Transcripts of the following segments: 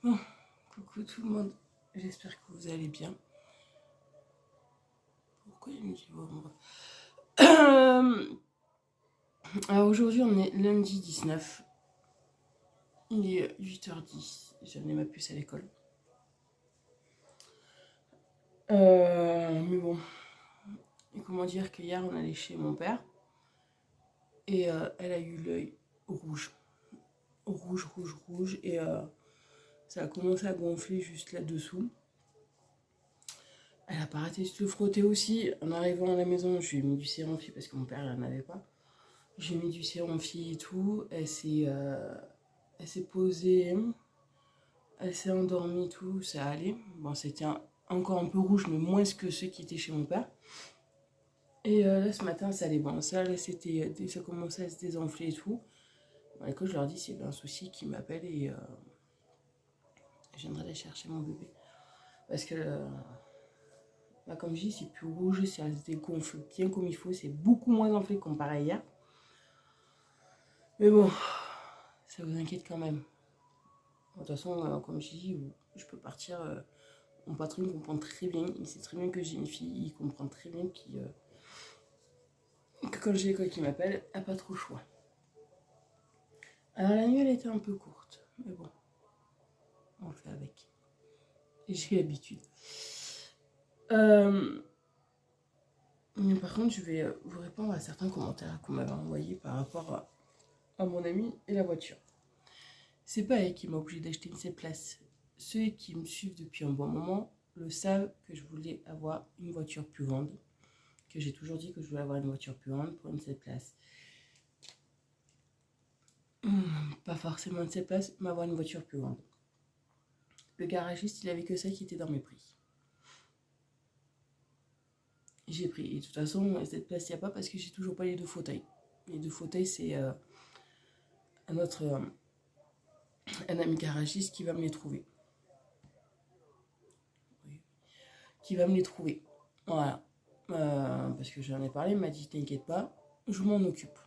Bon, coucou tout le monde, j'espère que vous allez bien. Pourquoi il me dit bon, alors aujourd'hui on est lundi 19, il est 8h10, j'ai amené ma puce à l'école. Mais bon, et comment dire qu'hier on allait chez mon père et elle a eu l'œil rouge, et ça a commencé à gonfler juste là-dessous. Elle a pas arrêté de se le frotter aussi. En arrivant à la maison, je lui ai mis du sérum fille parce que mon père n'en avait pas. J'ai mis du sérum fille et tout. Elle s'est posée, elle s'est endormie, tout, ça allait. Bon, c'était encore un peu rouge, mais moins que ceux qui étaient chez mon père. Et là, ce matin, ça allait. Bon, ça, là, ça commençait à se désenfler et tout. Bon, écoute, je leur dis s'il y avait un souci, qu'ils m'appellent et je viendrai aller chercher mon bébé. Parce que, bah, comme je dis, c'est plus rouge, ça se dégonfle bien comme il faut. C'est beaucoup moins enflé comparé à hier. Mais bon, ça vous inquiète quand même. De toute façon, comme je dis, je peux partir. Mon patron il comprend très bien, il sait très bien que j'ai une fille, il comprend très bien que quand j'ai l'école qui m'appelle, elle n'a pas trop le choix. Alors la nuit, elle était un peu courte, mais bon, on le fait avec. Et j'ai l'habitude. Mais par contre, je vais vous répondre à certains commentaires qu'on m'avait envoyés par rapport à mon ami et la voiture. C'est pas elle qui m'a obligé d'acheter une 7 places. Ceux qui me suivent depuis un bon moment le savent que je voulais avoir une voiture plus grande. Que j'ai toujours dit que je voulais avoir une voiture plus grande pour une 7 places. Pas forcément une 7 places, mais avoir une voiture plus grande. Le garagiste, il avait que ça qui était dans mes prix. J'ai pris. Et de toute façon, cette place, il n'y a pas parce que j'ai toujours pas les 2 fauteuils. Les 2 fauteuils, c'est un ami garagiste qui va me les trouver. Oui. Qui va me les trouver. Voilà. Parce que j'en ai parlé, il m'a dit t'inquiète pas, je m'en occupe.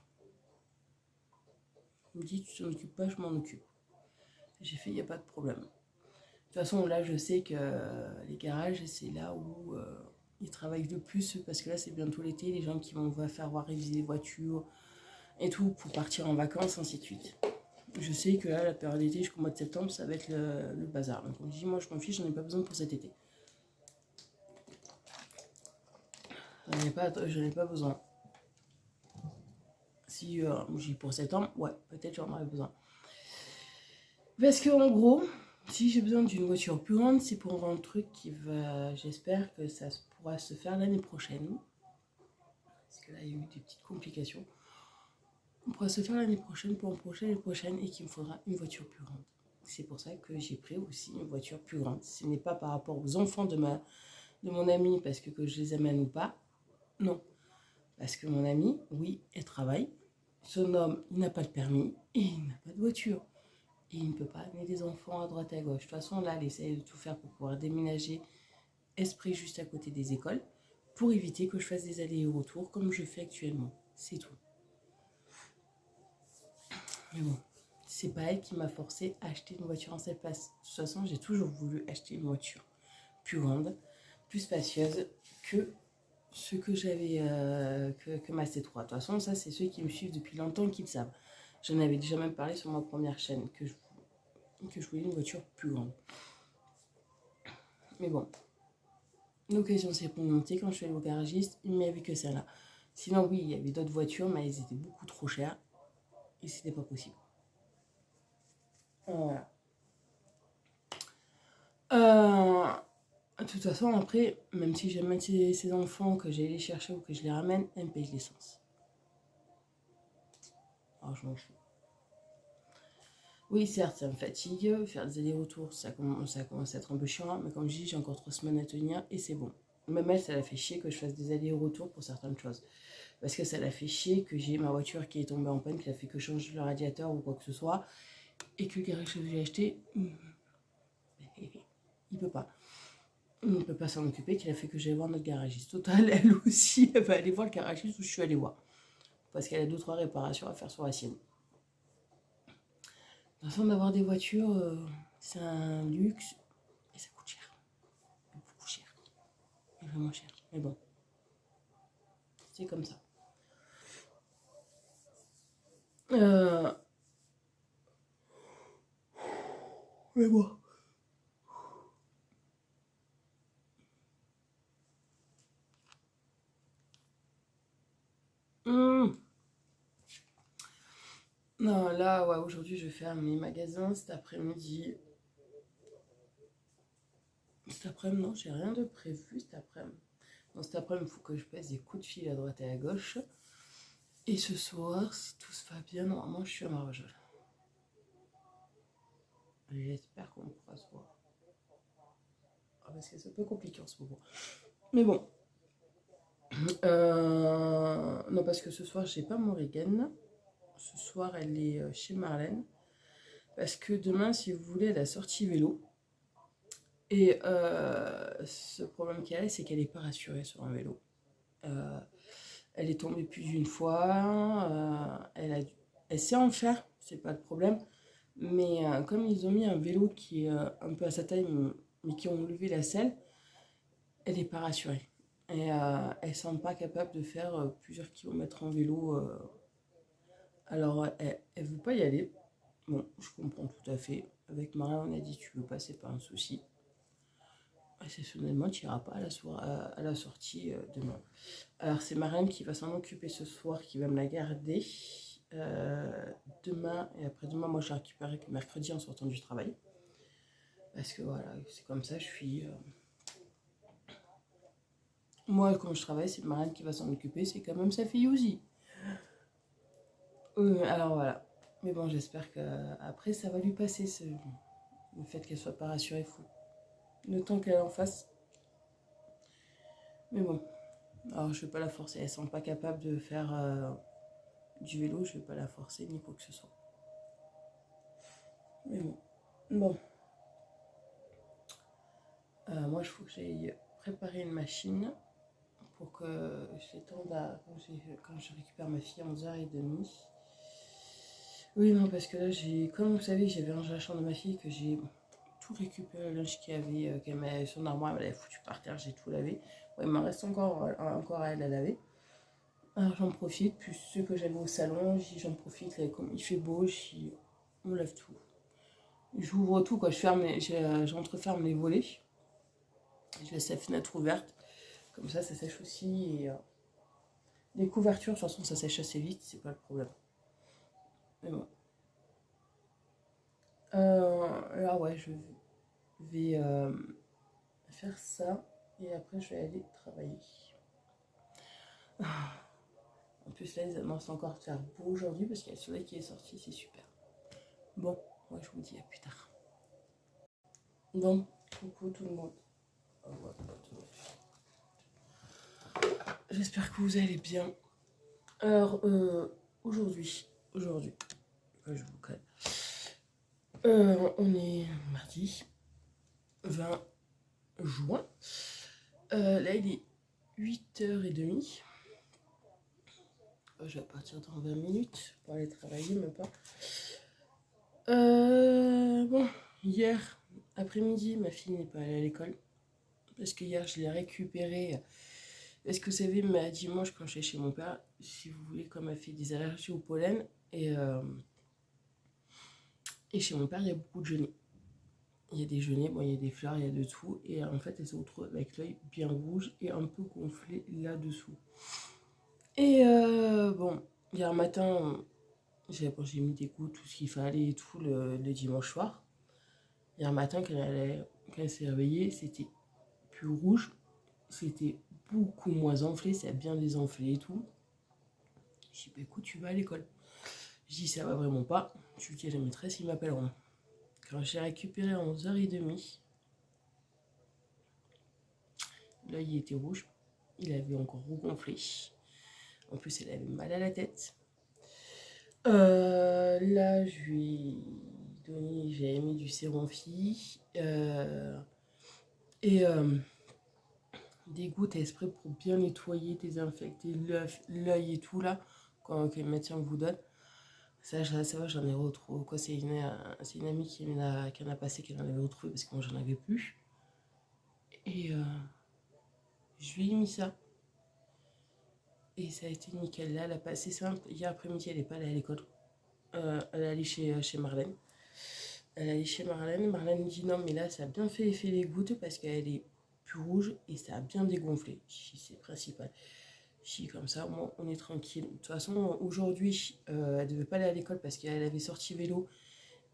Il me dit tu t'en occupes pas, je m'en occupe. J'ai fait, il n'y a pas de problème. De toute façon, là, je sais que les garages, c'est là où ils travaillent le plus parce que là, c'est bientôt l'été, les gens qui vont faire voir réviser les voitures et tout pour partir en vacances, ainsi de suite. Je sais que là, la période d'été jusqu'au mois de septembre, ça va être le bazar. Donc, on dit, moi, je m'en fiche, j'en ai pas besoin pour cet été. J'en ai pas besoin. Si j'ai pour septembre, ouais, peut-être j'en aurais besoin. Parce que en gros, si j'ai besoin d'une voiture plus grande, c'est pour un truc qui va, j'espère que ça pourra se faire l'année prochaine. Parce que là, il y a eu des petites complications. On pourra se faire l'année prochaine pour l'année prochaine et qu'il me faudra une voiture plus grande. C'est pour ça que j'ai pris aussi une voiture plus grande. Ce n'est pas par rapport aux enfants de mon ami parce que je les amène ou pas. Non. Parce que mon ami, oui, elle travaille. Son homme, il n'a pas de permis et il n'a pas de voiture. Et il ne peut pas amener des enfants à droite et à gauche. De toute façon, là, elle essaie de tout faire pour pouvoir déménager Esprit juste à côté des écoles pour éviter que je fasse des allers et retours comme je fais actuellement. C'est tout. Mais bon, c'est pas elle qui m'a forcé à acheter une voiture en 7 places. De toute façon, j'ai toujours voulu acheter une voiture plus grande, plus spacieuse que ce que j'avais, que ma C3. De toute façon, ça, c'est ceux qui me suivent depuis longtemps qui le savent. J'en avais déjà même parlé sur ma première chaîne, que je voulais une voiture plus grande. Mais bon, l'occasion s'est présentée quand je suis allée au garagiste, il n'y avait que celle-là. Sinon, oui, il y avait d'autres voitures, mais elles étaient beaucoup trop chères et c'était pas possible. Voilà. De toute façon, après, même si j'amène ces enfants, que j'aille les chercher ou que je les ramène, elles me payent l'essence. Alors, je m'en fous. Oui, certes, ça me fatigue. Faire des allers-retours, ça commence à être un peu chiant. Mais comme je dis, j'ai encore 3 semaines à tenir et c'est bon. Même elle, ça la fait chier que je fasse des allers-retours pour certaines choses. Parce que ça la fait chier que j'ai ma voiture qui est tombée en panne, qui a fait que changer le radiateur ou quoi que ce soit. Et que le garage que j'ai acheté, il peut pas. Il ne peut pas s'en occuper, qu'il a fait que j'aille voir notre garagiste. Total, elle aussi, elle va aller voir le garagiste où je suis allée voir. Parce qu'elle a 2-3 réparations à faire sur la sienne. De toute façon, d'avoir des voitures, C'est un luxe et ça coûte cher. Beaucoup cher. Et vraiment cher. Mais bon, c'est comme ça. Mais bon. Non, là, ouais, aujourd'hui, je vais faire mes magasins cet après-midi. Cet après-midi, non, j'ai rien de prévu cet après-midi. Bon, cet après-midi, il faut que je passe des coups de fil à droite et à gauche. Et ce soir, si tout se va bien, normalement, je suis à Marvejols. J'espère qu'on pourra se voir. Parce que c'est un peu compliqué en ce moment. Mais bon. Non, parce que ce soir, j'ai pas mon Regan. Ce soir, elle est chez Marlène. Parce que demain, si vous voulez, elle a sorti vélo. Et ce problème qu'elle a, c'est qu'elle n'est pas rassurée sur un vélo. Elle est tombée plus d'une fois. Elle sait en faire, c'est pas le problème. Mais comme ils ont mis un vélo qui est un peu à sa taille, mais qui ont levé la selle, elle n'est pas rassurée. Et elle ne semble pas capable de faire plusieurs kilomètres en vélo. Alors, elle ne veut pas y aller. Bon, je comprends tout à fait. Avec Maria, on a dit tu veux pas, c'est pas un souci. Exceptionnellement, tu n'iras pas à la sortie demain. Alors, c'est Marine qui va s'en occuper ce soir, qui va me la garder demain. Et après-demain, moi, je la récupérerai que mercredi en sortant du travail. Parce que voilà, c'est comme ça, je suis... Moi, quand je travaille, c'est Marine qui va s'en occuper. C'est quand même sa fille aussi. Alors voilà. Mais bon, j'espère qu'après, ça va lui passer, le fait qu'elle soit pas rassurée. Fou. Le temps qu'elle en fasse. Mais bon. Alors, je vais pas la forcer. Elle semble pas capable de faire du vélo. Je vais pas la forcer ni quoi que ce soit. Mais bon. Bon. Moi, il faut que j'aille préparer une machine pour que j'étende à... Quand je récupère ma fille à 11h30. Oui, non, parce que là, comme vous savez, j'avais rangé la chambre de ma fille, que j'ai tout récupéré, le linge qu'il y avait, qu'elle m'avait son armoire, elle m'avait foutu par terre, j'ai tout lavé. Ouais, il m'en reste encore à elle à laver. Alors j'en profite, puis ceux que j'avais au salon, j'en profite, là, comme il fait beau, on lave tout. J'ouvre tout, quoi, j'entreferme les volets, je laisse la fenêtre ouverte, comme ça sèche aussi, et les couvertures, de toute façon, ça sèche assez vite, c'est pas le problème. Mais bon. Là, ouais, je vais faire ça, et après, je vais aller travailler. En plus, là, ils annoncent encore de faire beau aujourd'hui parce qu'il y a le soleil qui est sorti, c'est super. Bon, moi, je vous dis à plus tard. Bon, coucou tout le monde. J'espère que vous allez bien. Alors, aujourd'hui, je vous calme. On est mardi 20 juin. Là, il est 8h30. Je vais partir dans 20 minutes pour aller travailler, même pas. Bon, hier après-midi, ma fille n'est pas allée à l'école. Parce que hier, je l'ai récupérée. Est-ce que vous savez, dimanche, quand j'étais chez mon père, si vous voulez, comme elle fait des allergies au pollen, et chez mon père, il y a beaucoup de genêts. Il y a des genêts, bon, il y a des fleurs, il y a de tout. Et en fait, elle se retrouve avec l'œil bien rouge et un peu gonflé là-dessous. Et bon, hier matin, j'ai mis des gouttes, tout ce qu'il fallait et tout le dimanche soir. Hier matin, quand elle s'est réveillée, c'était plus rouge. C'était beaucoup moins enflé, ça a bien désenflé et tout. Je dis, bah, écoute, tu vas à l'école. Je dis, ça va vraiment pas. Je lui dis à la maîtresse, ils m'appelleront. Quand j'ai récupéré à 11h30, l'œil était rouge. Il avait encore regonflé. En plus, elle avait mal à la tête. Là, je lui ai donné, j'ai mis du sérum fille. Des gouttes à esprit pour bien nettoyer, désinfecter l'œil et tout là, que le médecin vous donne. Ça va, j'en ai retrouvé. Quoi, c'est une amie qui en a passé, qu'elle en avait retrouvé parce que moi, j'en avais plus. Et je lui ai mis ça. Et ça a été nickel. Là, elle a passé simple. Hier après-midi, elle n'est pas allée à l'école. Elle est allée chez Marlène. Elle est allée chez Marlène. Marlène me dit non, mais là, ça a bien fait effet les gouttes parce qu'elle est plus rouge et ça a bien dégonflé. C'est le principal. Si, comme ça, moi, on est tranquille. De toute façon, aujourd'hui, elle devait pas aller à l'école parce qu'elle avait sorti vélo.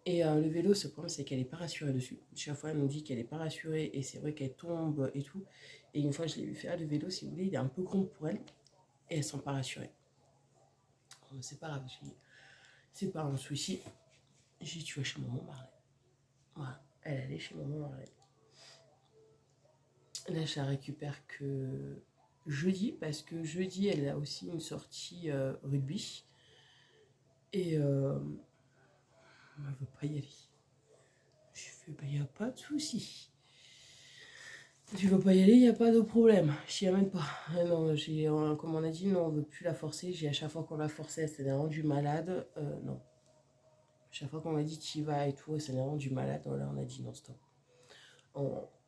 Et le vélo, ce problème, c'est qu'elle n'est pas rassurée dessus. Chaque fois, elle nous dit qu'elle n'est pas rassurée et c'est vrai qu'elle tombe et tout. Et une fois, je l'ai vu faire le vélo, si vous voulez, il est un peu grand pour elle et elles ne sont pas rassurées. Bon, c'est pas grave, c'est pas un souci. J'ai dit, tu vas chez maman Marlène. Voilà, elle allait chez maman Marlène. Là, je la récupère que jeudi parce que jeudi, elle a aussi une sortie rugby. Et elle veut pas y aller. Je fais, bah, y a pas de souci. Tu veux pas y aller, il n'y a pas de problème. Je t'y amène pas. Non, comme on a dit, non, on veut plus la forcer. À chaque fois qu'on l'a forcée, elle s'est rendue malade. Non. Chaque fois qu'on m'a dit tu y vas et tout, elle s'est rendue malade. Là, on a dit non, stop.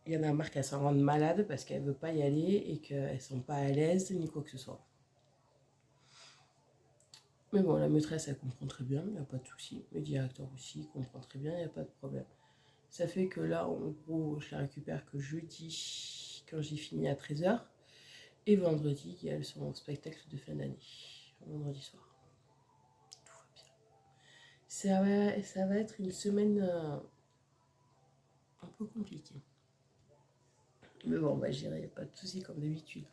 Il y en a marre qu'elle s'en rende malade parce qu'elle veut pas y aller et qu'elles ne sont pas à l'aise ni quoi que ce soit. Mais bon, la maîtresse, elle comprend très bien, il n'y a pas de souci. Le directeur aussi comprend très bien, il n'y a pas de problème. Ça fait que là, en gros, je la récupère que jeudi, quand j'ai fini à 13h. Et vendredi, il y a son spectacle de fin d'année. Vendredi soir. Tout va bien. Ça va être une semaine un peu compliquée. Mais bon, on va gérer, il n'y a pas de souci comme d'habitude.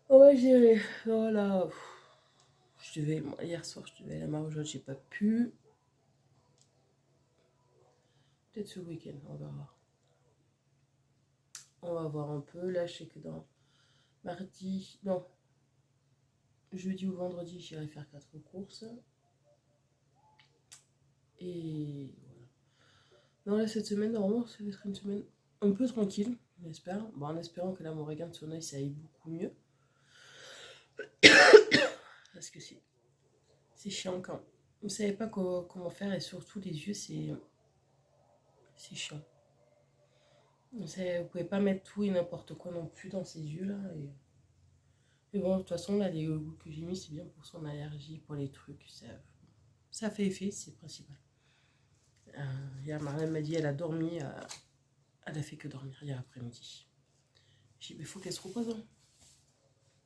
On va gérer. Voilà. Hier soir, je devais aller à Marie-Jaude, j'ai pas pu. Peut-être ce week-end, on va voir. On va voir un peu. Là, je sais que dans mardi, non, jeudi ou vendredi, j'irai faire 4 courses. Et voilà. Non, là, cette semaine, normalement, ça va être une semaine un peu tranquille, j'espère. Bon, en espérant que là, mon regain de son œil, ça aille beaucoup mieux. Parce que c'est chiant quand vous savez pas comment faire et surtout les yeux, c'est chiant. Vous pouvez pas mettre tout et n'importe quoi non plus dans ses yeux là. Et bon, de toute façon, là, les gouttes que j'ai mis, c'est bien pour son allergie, pour les trucs. Ça fait effet, c'est le principal. Hier, Marlène m'a dit, elle a dormi, elle a fait que dormir hier après-midi. J'ai dit, mais il faut qu'elle se repose. Hein.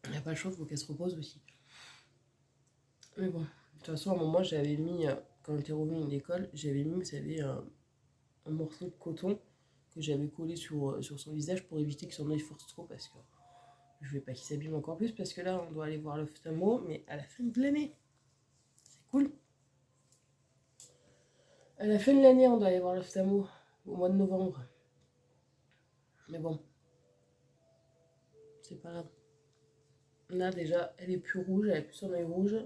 Il n'y a pas le choix, il faut qu'elle se repose aussi. Mais bon, de toute façon, à un moment, j'avais mis, quand on était revenu de l'école, j'avais mis, vous savez, un morceau de coton que j'avais collé sur son visage pour éviter que son œil force trop parce que je ne veux pas qu'il s'abîme encore plus parce que là, on doit aller voir l'ophtalmo, mais à la fin de l'année. C'est cool. À la fin de l'année, on doit aller voir l'ophtalmo au mois de novembre. Mais bon, c'est pas grave. Là, déjà, elle est plus rouge, elle a plus son œil rouge.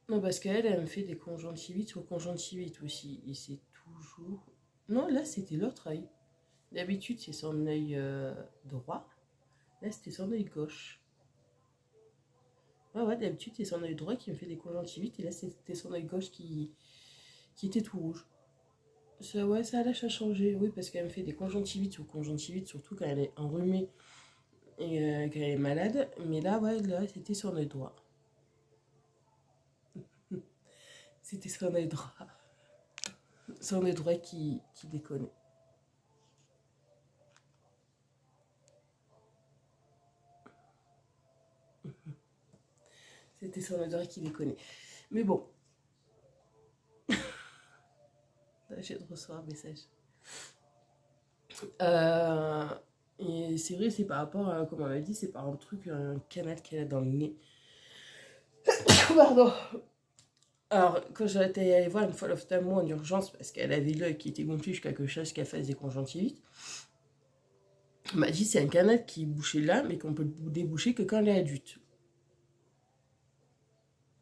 Non, parce elle me fait des conjonctivites sur conjonctivite aussi. Et c'est toujours... Non, là, c'était l'autre œil. D'habitude, c'est son œil droit. Là, c'était son œil gauche. Ouais, d'habitude, c'est son œil droit qui me fait des conjonctivites. Et là, c'était son œil gauche qui était tout rouge. Ça, ouais, ça lâche à changer. Oui, parce qu'elle me fait des conjonctivites sur conjonctivites, surtout quand elle est enrhumée et quand elle est malade. Mais là, ouais, là, c'était son œil droit. C'était son œil droit. Son œil droit qui déconne. C'était son œil droit qui déconne. Mais bon. J'ai de recevoir un message. Et c'est vrai, c'est par rapport à, comme on m'a dit, c'est par un truc, un canal qu'elle a dans le nez. Pardon. Alors, quand j'étais allée voir une fois l'ophtalmo en urgence, parce qu'elle avait l'œil qui était gonflé jusqu'à quelque chose qu'elle fasse des conjonctivites, elle m'a dit c'est un canal qui est bouché là, mais qu'on peut le déboucher que quand elle est adulte.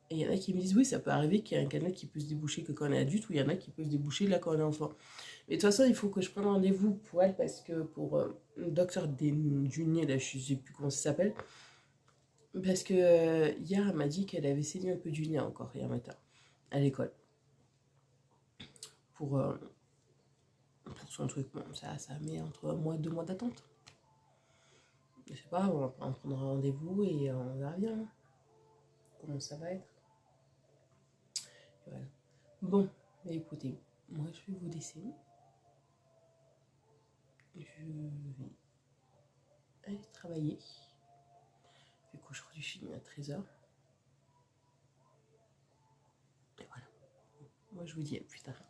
Et il y en a qui me disent oui, ça peut arriver qu'il y ait un canal qui peut se déboucher que quand on est adulte, ou il y en a qui peut se déboucher là quand on est enfant. Mais de toute façon, il faut que je prenne rendez-vous pour elle, parce que pour le docteur du nez, là, je ne sais plus comment ça s'appelle, parce que hier, elle m'a dit qu'elle avait saigné un peu du nez encore, hier matin. à l'école. Pour son truc. Bon, ça met entre 1 mois et 2 mois d'attente. Je sais pas, on va prendre un rendez-vous et on verra bien comment ça va être. Voilà. Bon, bah écoutez, moi je vais vous laisser. Je vais aller travailler. Vu qu'aujourd'hui je finis à 13h. Et voilà. Moi je vous dis à plus tard.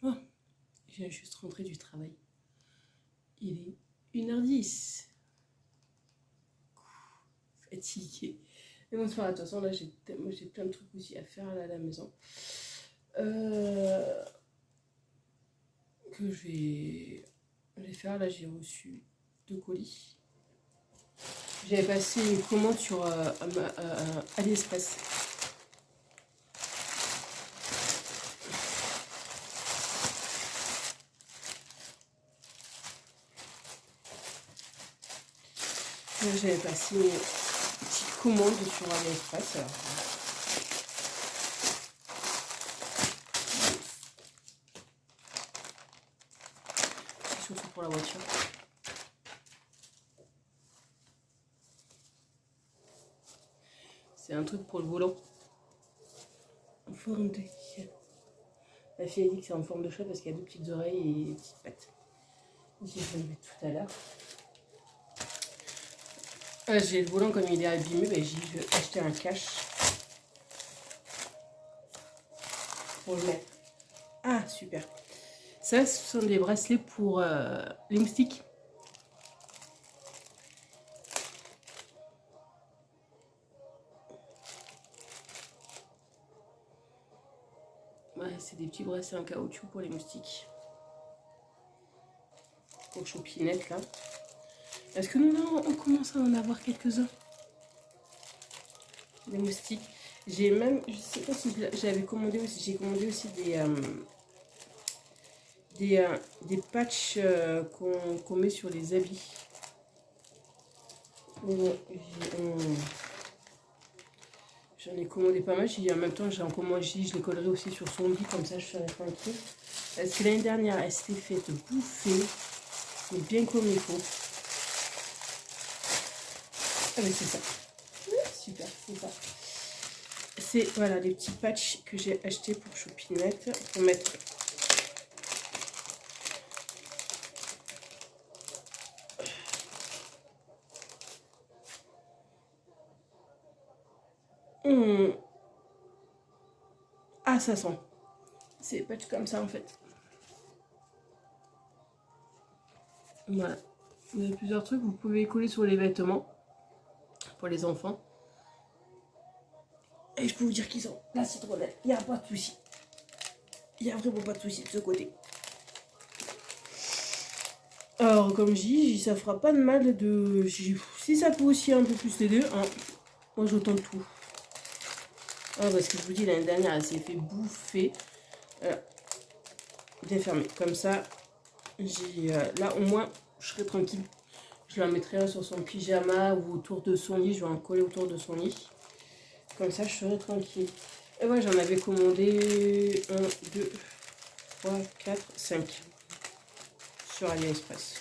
Bon, je viens juste rentrer du travail. Il est 1h10. Fatiguée. Mais bon, c'est pas grave, de toute façon, là, j'ai plein de trucs aussi à faire là, à la maison. Que je vais faire. Là, j'ai reçu 2 colis. J'avais passé une commande sur AliExpress. J'avais passé une petite commande sur AliExpress. Alors. C'est surtout pour la voiture. C'est un truc pour le volant. En forme de chat. La fille a dit que c'est en forme de chat parce qu'il y a 2 petites oreilles et des petites pattes. Je vais le mettre tout à l'heure. J'ai le volant comme il est abîmé, ben j'ai dit je vais acheter un cache pour le mettre. Ah super. Ça ce sont des bracelets pour les moustiques. Ouais, c'est des petits bracelets en caoutchouc pour les moustiques. Pour Chopinette là. Est-ce que nous là on commence à en avoir quelques-uns? Des moustiques. J'ai même, je sais pas si j'avais commandé aussi, j'ai commandé aussi des patchs qu'on met sur les habits. J'en ai commandé pas mal. En même temps, j'en commande, je les collerai aussi sur son lit, comme ça je serai tranquille. Parce que l'année dernière, elle s'était faite bouffer, mais bien comme il faut. Ah mais c'est ça. Super, c'est ça. C'est voilà les petits patchs que j'ai achetés pour Chopinette pour mettre. Ah ça sent. C'est des patchs comme ça en fait. Voilà. Vous avez plusieurs trucs, vous pouvez coller sur les vêtements pour les enfants. Et je peux vous dire qu'ils sont la citronnelle. Il n'y a pas de souci. Il n'y a vraiment pas de souci de ce côté. Alors, comme je dis, ça fera pas de mal de... Si ça peut aussi un peu plus les deux, hein, moi je tente tout. Ah, parce que je vous dis, l'année dernière, elle s'est fait bouffer. Bien fermé. Comme ça, là au moins, je serai tranquille. Je la mettrai sur son pyjama ou autour de son lit. Je vais en coller autour de son lit. Comme ça, je serai tranquille. Et ouais, j'en avais commandé 1, 2, 3, 4, 5 sur AliExpress.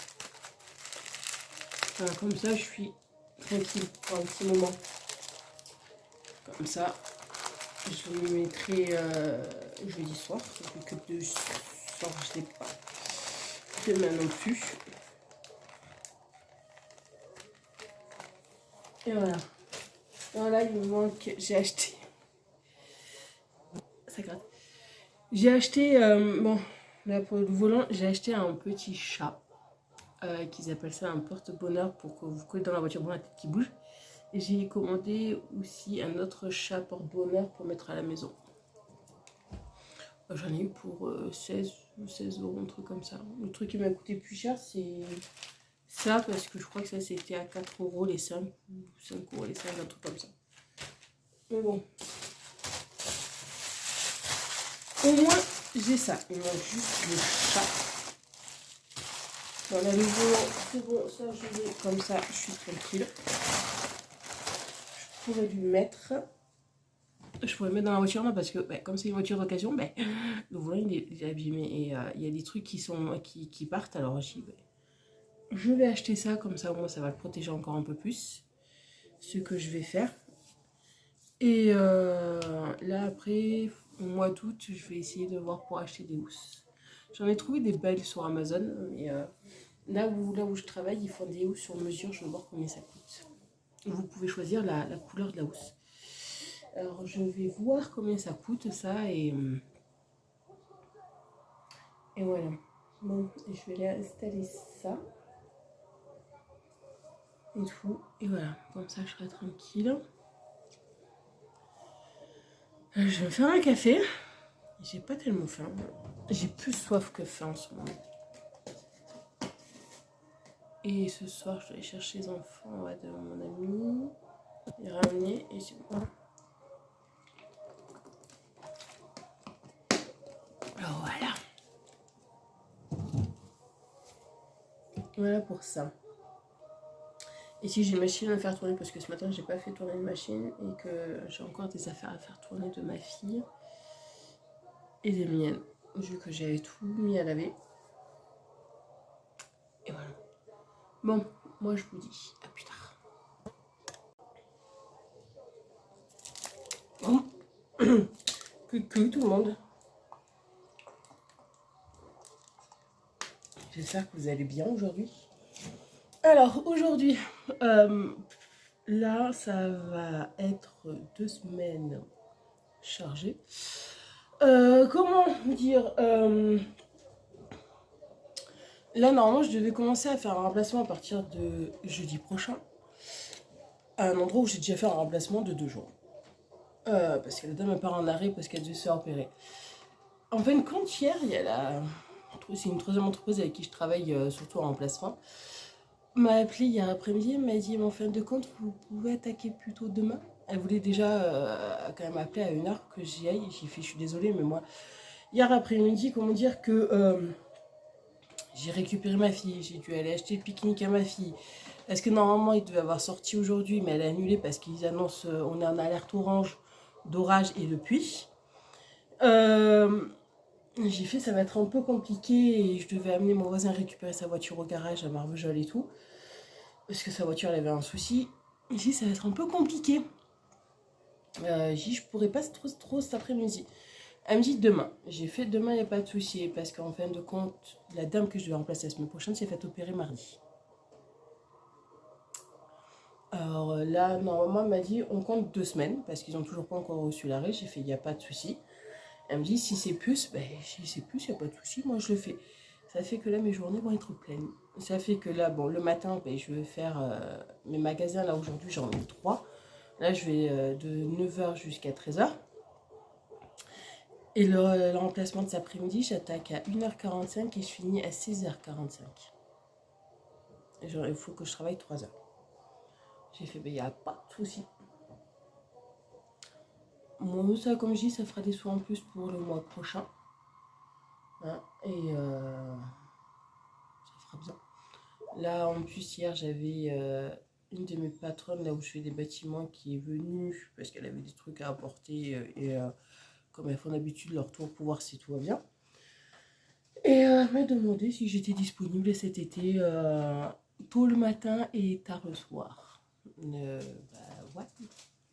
Voilà, comme ça, je suis tranquille pour un petit moment. Comme ça, je me mettrai jeudi soir. Vu que de soir, je n'ai pas. Demain non plus. Et voilà. Voilà, il me manque. J'ai acheté. Ça gratte. J'ai acheté. Bon, là pour le volant, j'ai acheté un petit chat. Qu'ils appellent ça un porte-bonheur pour que vous collez dans la voiture pour la tête qui bouge. Et j'ai commandé aussi un autre chat porte-bonheur pour mettre à la maison. J'en ai eu pour 16 euros, un truc comme ça. Le truc qui m'a coûté plus cher, c'est ça, parce que je crois que ça c'était à 4 euros les 5, ou 5 euros les 5, un truc comme ça. Mais bon. Au moins, j'ai ça. Il manque juste le chat. Voilà, le volant, c'est bon, ça je l'ai comme ça, je suis tranquille. Je pourrais lui mettre. Je pourrais le mettre dans la voiture, non, parce que comme c'est une voiture d'occasion, le volant il est abîmé et il y a des trucs qui partent. Alors je vais acheter ça, comme ça au moins ça va le protéger encore un peu plus. Ce que je vais faire. Et là après, au mois d'août, je vais essayer de voir pour acheter des housses. J'en ai trouvé des belles sur Amazon, mais là où je travaille, ils font des housses sur mesure. Je vais voir combien ça coûte. Vous pouvez choisir la couleur de la housse. Alors je vais voir combien ça coûte ça et voilà. Bon, je vais aller installer ça et tout. Et voilà, comme ça je serai tranquille. Je vais me faire un café. J'ai pas tellement faim. J'ai plus soif que faim en ce moment. Et ce soir, je vais aller chercher les enfants de mon ami. Les ramener et c'est bon. Alors voilà. Voilà pour ça. Ici, j'ai une machine à faire tourner parce que ce matin, j'ai pas fait tourner une machine et que j'ai encore des affaires à faire tourner de ma fille et des miennes. Vu que j'avais tout mis à laver. Et voilà. Bon, moi je vous dis à plus tard. Bon. Coucou tout le monde. J'espère que vous allez bien aujourd'hui. Alors aujourd'hui, là ça va être 2 semaines chargées. Comment vous dire là normalement je devais commencer à faire un remplacement à partir de jeudi prochain. À un endroit où j'ai déjà fait un remplacement de 2 jours. Parce que la dame part en arrêt parce qu'elle devait se faire opérer. En fin de compte, hier, il y a c'est une troisième entreprise avec qui je travaille, surtout en remplacement, m'a appelé hier après-midi, elle m'a dit, mais en fin de compte, vous pouvez attaquer plutôt demain. Elle voulait déjà quand même m'appeler à 1h que j'y aille. J'ai fait, je suis désolée, mais moi, hier après-midi, comment dire que j'ai récupéré ma fille, j'ai dû aller acheter le pique-nique à ma fille. Parce que normalement, il devait avoir sorti aujourd'hui, mais elle a annulé parce qu'ils annoncent, on est en alerte orange, d'orage et de pluie. J'ai fait, ça va être un peu compliqué et je devais amener mon voisin récupérer sa voiture au garage à Marvejols et tout. Parce que sa voiture, elle avait un souci. J'ai dit, ça va être un peu compliqué. J'ai dit, je pourrais pas trop cet après-midi. Elle me dit demain. J'ai fait demain, il n'y a pas de souci. Parce qu'en fin de compte, la dame que je devais remplacer la semaine prochaine s'est fait opérer mardi. Alors là, normalement, elle m'a dit, on compte 2 semaines. Parce qu'ils n'ont toujours pas encore reçu l'arrêt. J'ai fait, il n'y a pas de souci. Elle me dit, si c'est plus, si c'est plus, il n'y a pas de souci, moi je le fais. Ça fait que là, mes journées vont être pleines. Ça fait que là, bon, le matin, je vais faire mes magasins. Là, aujourd'hui, j'en ai 3. Là, je vais de 9h jusqu'à 13h. Et le remplacement de cet après-midi, j'attaque à 1h45 et je finis à 6h45. Et genre, il faut que je travaille 3 heures. J'ai fait, il n'y a pas de souci. Bon, ça, comme je dis, ça fera des sous en plus pour le mois prochain. Hein, et ça fera bien. Là, en plus, hier, j'avais une de mes patronnes, là où je fais des bâtiments, qui est venue parce qu'elle avait des trucs à apporter et comme elles font d'habitude leur tour pour voir si tout va bien. Et elle m'a demandé si j'étais disponible cet été tôt le matin et tard le soir. Ouais.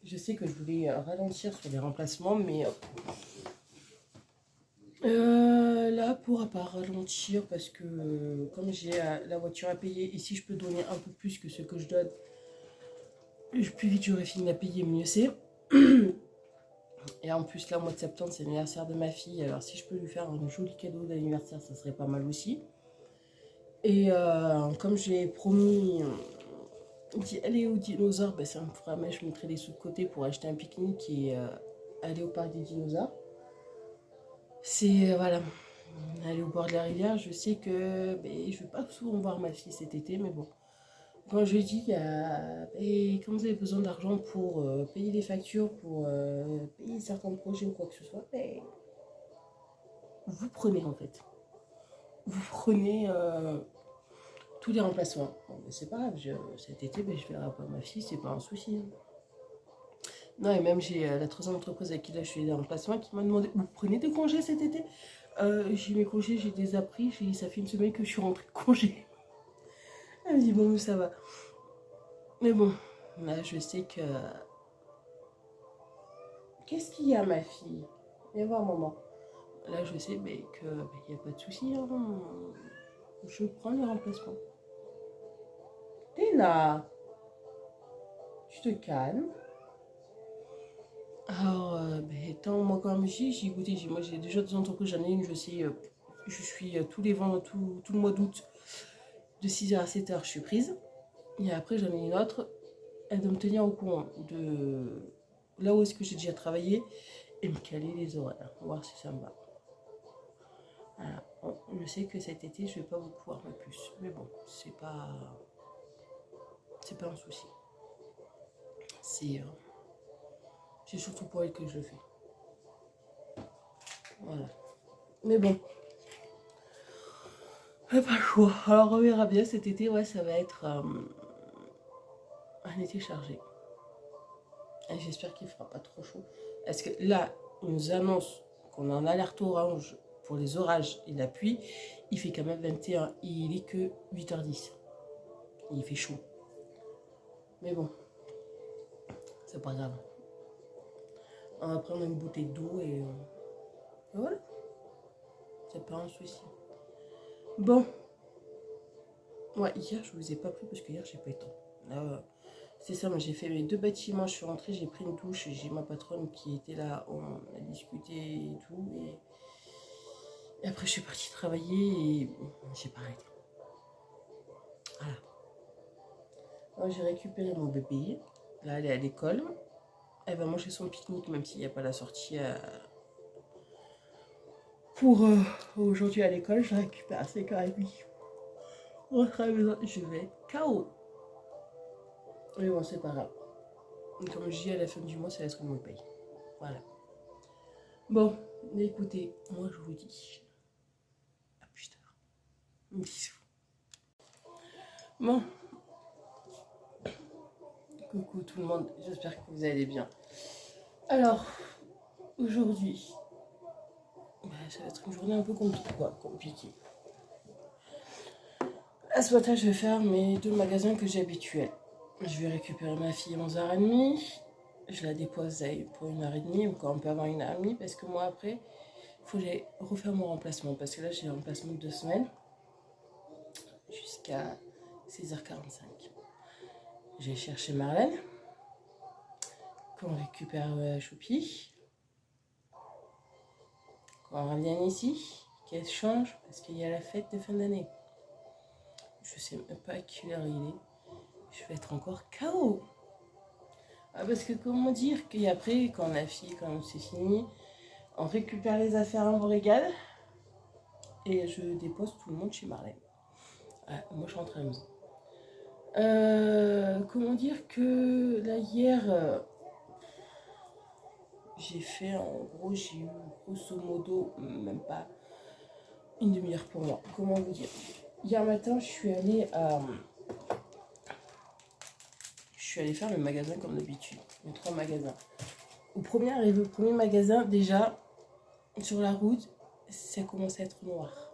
Je sais que je voulais ralentir sur les remplacements, mais là, pourra pas ralentir parce que comme j'ai la voiture à payer et si je peux donner un peu plus que ce que je donne, plus vite j'aurai fini à payer, mieux c'est. Et en plus là, au mois de septembre, c'est l'anniversaire de ma fille. Alors si je peux lui faire un joli cadeau d'anniversaire, ça serait pas mal aussi. Et comme j'ai promis d'y aller aux dinosaures, ça me fera, mais je mettrai des sous de côté pour acheter un pique-nique et aller au parc des dinosaures. C'est voilà. Aller au bord de la rivière, je sais que je vais pas souvent voir ma fille cet été, mais bon. Quand je dis, quand vous avez besoin d'argent pour payer les factures, pour payer certains projets ou quoi que ce soit, vous prenez en fait. Vous prenez tous les remplacements. Bon, c'est pas grave, cet été, je verrai pas ma fille, c'est pas un souci. Non, et même j'ai la troisième entreprise avec qui là je suis en remplacement qui m'a demandé, vous prenez des congés cet été? J'ai mes congés, j'ai des appris, ça fait une semaine que je suis rentrée de congé. Elle me dit, bon, ça va. Mais bon, là je sais que... Qu'est-ce qu'il y a, ma fille? Viens voir maman. Là je sais que il n'y a pas de souci, hein. Je prends le remplacement. T'es là, tu te calmes. Alors, tant moi comme j'ai goûté, moi j'ai déjà deux entreprises, j'en ai une, je sais, je suis tous les vents, tout le mois d'août, de 6h à 7h, je suis prise. Et après, j'en ai une autre, elle doit me tenir au courant de là où est-ce que j'ai déjà travaillé et me caler les horaires, voir si ça me va. Voilà. Bon, je sais que cet été, je vais pas beaucoup voir ma puce, mais bon, c'est pas un souci. C'est surtout pour elle que je le fais. Voilà. Mais bon, pas le choix. Alors on verra bien cet été, ouais, ça va être un été chargé. Et j'espère qu'il fera pas trop chaud. Parce que là, on nous annonce qu'on est en alerte orange pour les orages et la pluie. Il fait quand même 21, il est que 8h10. Il fait chaud. Mais bon, c'est pas grave. On va prendre une bouteille d'eau et voilà. C'est pas un souci. Bon. Ouais, hier, je vous ai pas pris parce que hier, j'ai pas eu le temps. Là, c'est ça, moi j'ai fait mes 2 bâtiments, je suis rentrée, j'ai pris une douche, j'ai ma patronne qui était là, on a discuté et tout. Et après, je suis partie travailler et j'ai pas arrêté. Voilà. Moi, j'ai récupéré mon bébé. Là, elle est à l'école. Elle va manger son pique-nique, même s'il n'y a pas la sortie pour aujourd'hui à l'école. Je récupère à 5h30. Rentre à la maison, je vais être KO. Mais bon, c'est pas grave. Comme je dis, à la fin du mois, c'est la seule me paye. Voilà. Bon, écoutez, moi je vous dis à plus tard. Bisous. Bon, coucou tout le monde, j'espère que vous allez bien. Alors, aujourd'hui, ça va être une journée un peu compliquée. À ce matin, je vais faire mes 2 magasins que j'ai habituels. Je vais récupérer ma fille à 11h30. Je la dépose pour 1h30, ou quand on peut avoir 1h30, parce que moi après, il faut que j'aille refaire mon remplacement. Parce que là, j'ai un remplacement de 2 semaines jusqu'à 16h45. J'ai cherché Marlène, qu'on récupère à Choupi, qu'on revienne ici, qu'elle change, parce qu'il y a la fête de fin d'année. Je sais même pas à quelle heure il est. Je vais être encore KO. Ah, parce que comment dire qu'après, quand la fille, quand c'est fini, on récupère les affaires en brigade et je dépose tout le monde chez Marlène. Ah, moi, je rentre à la maison. Comment dire que là, hier, j'ai fait, en gros, j'ai eu grosso modo, même pas une demi-heure pour moi. Comment vous dire? Hier matin, je suis allée faire le magasin comme d'habitude. Les 3 magasins. Le premier magasin, déjà, sur la route, ça commençait à être noir.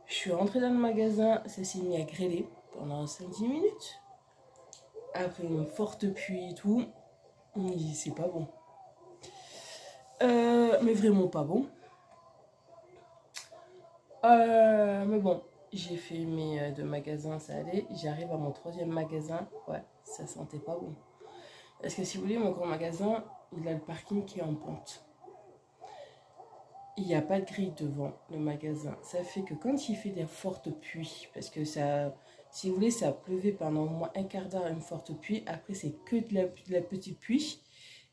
Je suis rentrée dans le magasin, ça s'est mis à grêler pendant 5-10 minutes. Après une forte pluie et tout, c'est pas bon. Mais vraiment pas bon. Mais bon, j'ai fait mes 2 magasins, ça allait. J'arrive à mon 3e magasin, ouais, ça sentait pas bon. Parce que si vous voulez, mon grand magasin, il a le parking qui est en pente. Il n'y a pas de grille devant le magasin. Ça fait que quand il fait des fortes pluies, parce que ça, si vous voulez, ça pleuvait pendant au moins un quart d'heure une forte pluie. Après, c'est que de la petite pluie.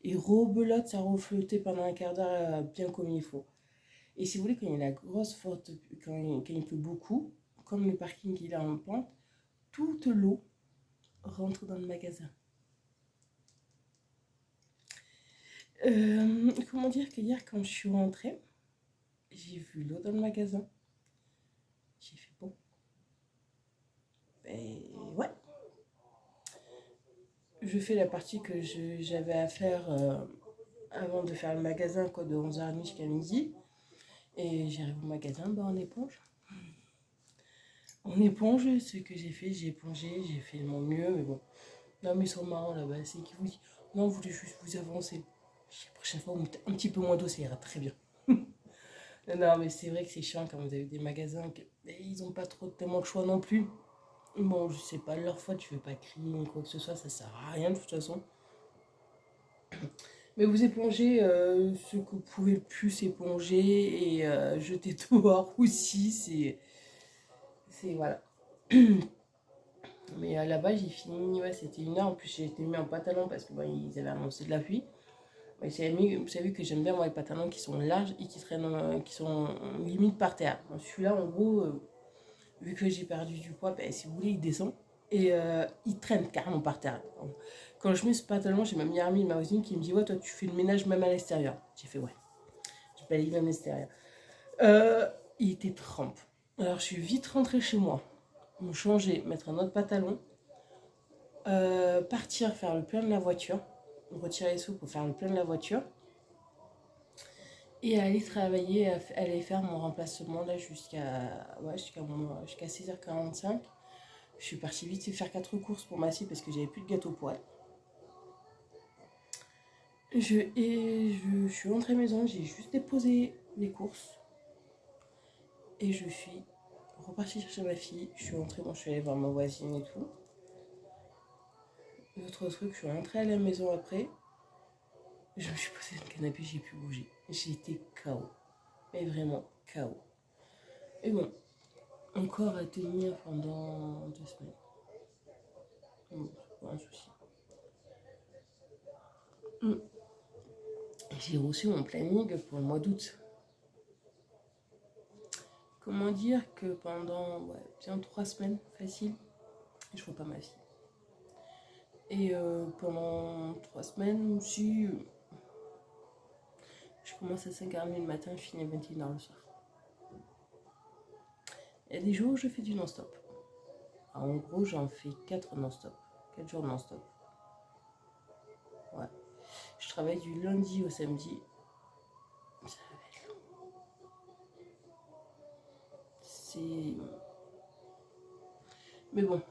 Et rebelote, ça reflottait pendant un quart d'heure bien comme il faut. Et si vous voulez, quand il y a la grosse forte, quand il pleut beaucoup, comme le parking il est en pente, toute l'eau rentre dans le magasin. Comment dire que hier, quand je suis rentrée, j'ai vu l'eau dans le magasin. J'ai fait bon. Ben ouais. je fais la partie que j'avais à faire avant de faire le magasin, quoi, de 11h30 jusqu'à midi. Et j'arrive au magasin, bah, on éponge. On éponge, ce que j'ai épongé, j'ai fait de mon mieux, mais bon. Non, mais ils sont marrants là-bas, c'est qu'ils vous disent, non, vous voulez juste vous avancer. La prochaine fois, vous mettez un petit peu moins d'eau, ça ira très bien. Non, mais c'est vrai que c'est chiant quand vous avez des magasins, ils n'ont pas trop tellement de choix non plus. Bon, je sais pas, leur faute, je veux pas crier ni quoi que ce soit, ça sert à rien de toute façon. Mais vous épongez ce que vous pouvez le plus éponger et jeter dehors aussi, voilà. Mais là-bas, j'ai fini, ouais, c'était 1 heure. En plus, j'ai été mis en pantalon parce que bon, ils avaient annoncé de la pluie. Mais vous savez que j'aime bien moi, les pantalons qui sont larges et qui traînent, qui sont limite par terre. Celui-là, en gros, vu que j'ai perdu du poids, ben, si vous voulez, il descend et il traîne carrément par terre. Quand je mets ce pantalon, j'ai ma meilleure amie, ma voisine, qui me dit, ouais, toi, tu fais le ménage même à l'extérieur. J'ai fait, ouais, je balaye même à l'extérieur. Il était trempe. Alors, je suis vite rentrée chez moi, me changer, mettre un autre pantalon, partir faire le plein de la voiture, retirer les sous pour faire le plein de la voiture, et aller travailler, aller faire mon remplacement là jusqu'à 6h45. Je suis partie vite faire 4 courses pour ma fille parce que j'avais plus de gâteau poêle. Je suis rentrée à la maison, j'ai juste déposé les courses et je suis repartie chercher ma fille. Je suis rentrée, bon, je suis allée voir ma voisine et tout. L'autre truc, je suis rentrée à la maison après. Je me suis posée dans le canapé, j'ai pu bouger. J'étais KO. Mais vraiment KO. Et bon, encore à tenir pendant 2 semaines. Bon, c'est pas un souci. J'ai reçu mon planning pour le mois d'août. Comment dire que pendant bien 3 semaines, facile, je vois pas ma fille. Et pendant 3 semaines aussi, je commence à 5h30 le matin, je finis à 21h le soir. Il y a des jours où je fais du non-stop. En gros, j'en fais 4 non-stop. 4 jours non-stop. Ouais. Je travaille du lundi au samedi. Ça va être long. C'est... Mais bon.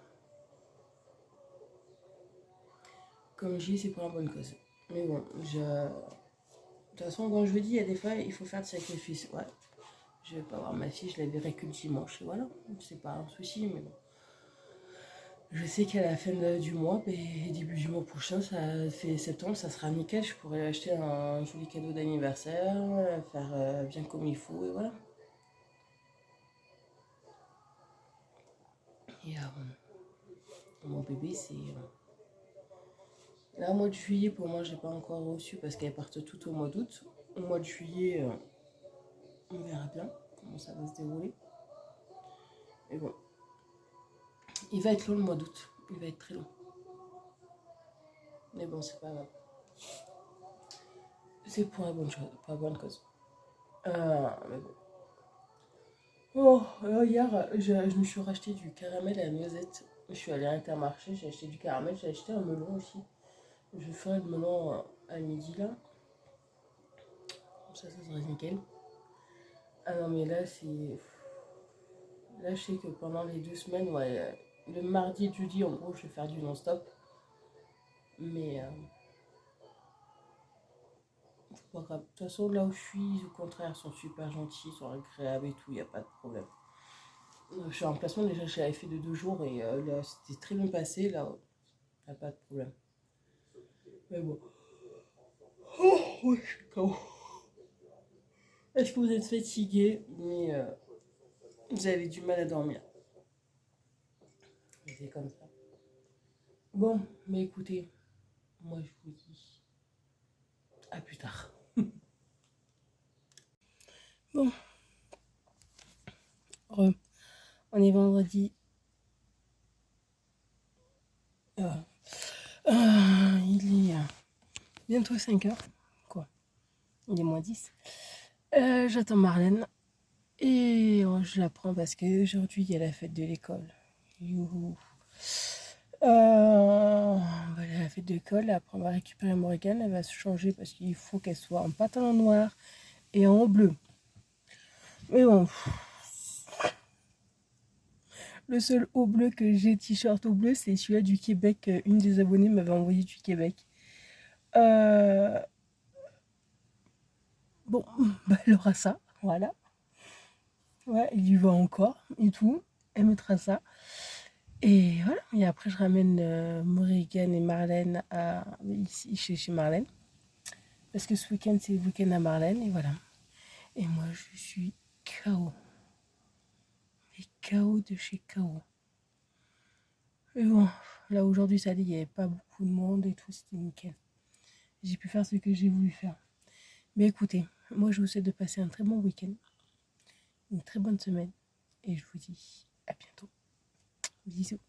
Comme je dis, c'est pour la bonne cause. Mais bon, de toute façon, quand je vous dis, il y a des fois, il faut faire de sacrifices. Ouais. Je vais pas voir ma fille, je la verrai que le dimanche. Et voilà, c'est pas un souci, mais bon. Je sais qu'à la fin du mois, début du mois prochain, ça fait septembre, ça sera nickel. Je pourrais acheter un joli cadeau d'anniversaire, faire bien comme il faut, et voilà. Et mon bébé, c'est... Là, au mois de juillet, pour moi, j'ai pas encore reçu parce qu'elles partent toutes au mois d'août. Au mois de juillet, on verra bien comment ça va se dérouler. Mais bon, il va être long le mois d'août. Il va être très long. Mais bon, c'est pas grave. C'est pour la bonne chose, pour la bonne cause. Mais bon. Oh, hier, je me suis racheté du caramel à la noisette. Je suis allée à Intermarché, j'ai acheté du caramel, j'ai acheté un melon aussi. Je ferai le melon à midi là. Ça sera nickel. Ah non, mais là, c'est. Là, je sais que pendant les 2 semaines, ouais, le mardi et le jeudi, en gros, je vais faire du non-stop. Mais c'est pas grave. De toute façon, là où je suis, au contraire, ils sont super gentils, ils sont agréables et tout, il n'y a pas de problème. Je suis en placement, déjà, j'avais fait de 2 jours et là, c'était très bien passé, là, il n'y a pas de problème. Mais bon. Oh, oui, je suis KO. Est-ce que vous êtes fatigué, mais vous avez du mal à dormir? C'est comme ça. Bon, mais écoutez, moi je vous dis à plus tard. Bon, on est vendredi. Il est bientôt 5 heures. Quoi? Il est moins 10. J'attends Marlène. Et je la prends parce qu'aujourd'hui il y a la fête de l'école. Youhou. Bah, elle a la fête d'école, après on va récupérer Morgane, elle va se changer parce qu'il faut qu'elle soit en pantalon noir et en haut bleu. Mais bon, le seul haut bleu que j'ai, t-shirt haut bleu, c'est celui-là du Québec. Une des abonnées m'avait envoyé du Québec. Euh, Bon, bah, elle aura ça, voilà. Ouais, il y va encore et tout. Elle mettra ça. Et voilà. Et après, je ramène Morrigan et Marlène ici chez Marlène. Parce que ce week-end, c'est le week-end à Marlène. Et voilà. Et moi, je suis KO. Mais KO de chez KO. Et bon, là aujourd'hui, ça dit, il n'y avait pas beaucoup de monde et tout. C'était nickel. J'ai pu faire ce que j'ai voulu faire. Mais écoutez, moi, je vous souhaite de passer un très bon week-end. Une très bonne semaine. Et je vous dis à bientôt. Bisous.